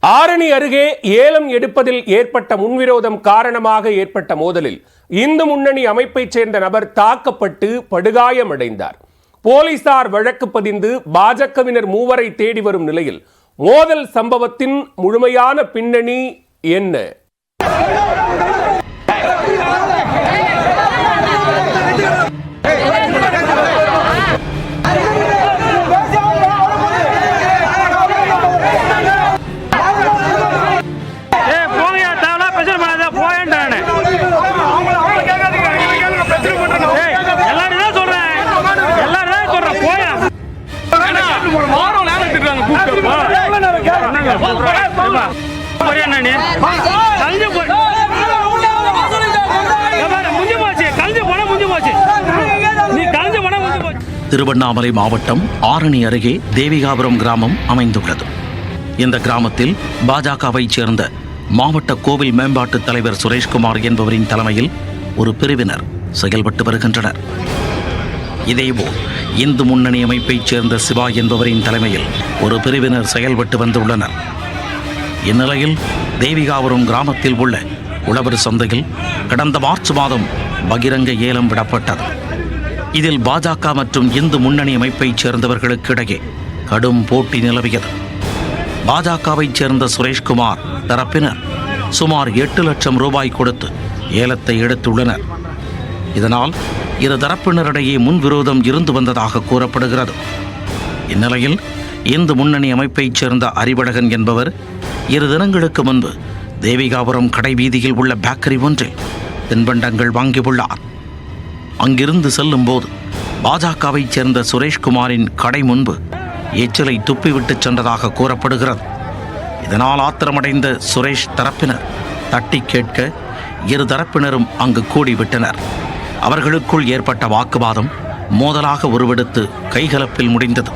ஆரணி அருகே ஏலம் எடுப்பதில் ஏற்பட்ட முன்விரோதம் காரணமாக ஏற்பட்ட மோதலில் இந்து முன்னணி அமைப்பைச் சேர்ந்த நபர் தாக்கப்பட்டு படுகாயமடைந்தார். போலீசார் வழக்கு பதிந்து பாஜகவினர் மூவரை தேடி வரும் நிலையில் மோதல் சம்பவத்தின் முழுமையான பின்னணி என்ன? திருவண்ணாமலை மாவட்டம் ஆரணி அருகே தேவிகாபுரம் கிராமம் அமைந்துள்ளது. இந்த கிராமத்தில் பாஜகவைச் சேர்ந்த மாவட்ட கோவில் மேம்பாட்டு தலைவர் சுரேஷ்குமார் என்பவரின் தலைமையில் ஒரு பிரிவினர் செயல்பட்டு வருகின்றனர். இதேபோல் இந்து முன்னணி அமைப்பைச் சேர்ந்த சிவா என்பவரின் தலைமையில் ஒரு பிரிவினர் செயல்பட்டு வந்துள்ளனர். இந்நிலையில் தேவிகாபுரம் கிராமத்தில் உள்ள உழவர் சந்தையில் கடந்த மார்ச் மாதம் பகிரங்க ஏலம் விடப்பட்டது. இதில் பாஜக மற்றும் இந்து முன்னணி அமைப்பைச் சேர்ந்தவர்களுக்கு இடையே கடும் போட்டி நிலவியது. பாஜகவைச் சேர்ந்த சுரேஷ்குமார் தரப்பினர் சுமார் 8 லட்சம் ரூபாய் கொடுத்து ஏலத்தை எடுத்துள்ளனர். இதனால் இரு தரப்பினரிடையே முன்விரோதம் இருந்து வந்ததாக கூறப்படுகிறது. இந்நிலையில் இந்து முன்னணி அமைப்பைச் சேர்ந்த அறிவழகன் என்பவர் 2 தினங்களுக்கு முன்பு தேவிகாபுரம் கடை வீதியில் உள்ள பேக்கரி ஒன்றில் தின்பண்டங்கள் வாங்கியுள்ளார். அங்கிருந்து செல்லும் போது பாஜகவைச் சேர்ந்த சுரேஷ்குமாரின் கடை முன்பு எச்சிலை துப்பிவிட்டு சென்றதாக கூறப்படுகிறது. இதனால் ஆத்திரமடைந்த சுரேஷ் தரப்பினர் தட்டி கேட்க 2 தரப்பினரும் அங்கு கூடிவிட்டனர். அவர்களுக்குள் ஏற்பட்ட வாக்குவாதம் மோதலாக உருவெடுத்து கைகலப்பில் முடிந்தது.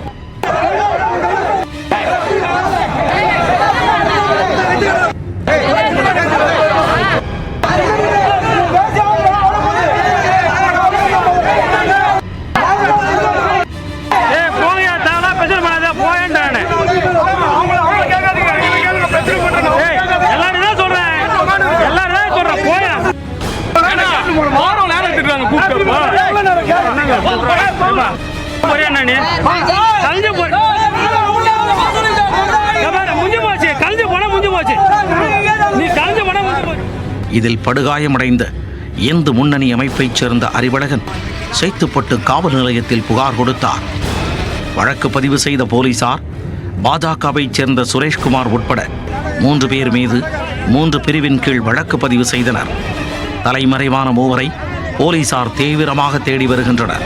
இதில் படுகாயமடைந்த இந்து முன்னணி அமைப்பைச் சேர்ந்த அறிவழகன் சேத்துப்பட்டு காவல் நிலையத்தில் புகார் கொடுத்தார். வழக்கு பதிவு செய்த போலீசார் பாஜகவைச் சேர்ந்த சுரேஷ்குமார் உட்பட 3 பேர் மீது 3 பிரிவின் கீழ் வழக்கு பதிவு செய்தனர். தலைமறைவான மூவரை போலீசார் தீவிரமாக தேடி வருகின்றனர்.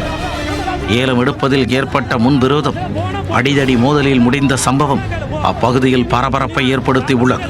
ஏலம் எடுப்பதில் ஏற்பட்ட முன்விரோதம் அடிதடி மோதலில் முடிந்த சம்பவம் அப்பகுதியில் பரபரப்பை ஏற்படுத்தி உள்ளது.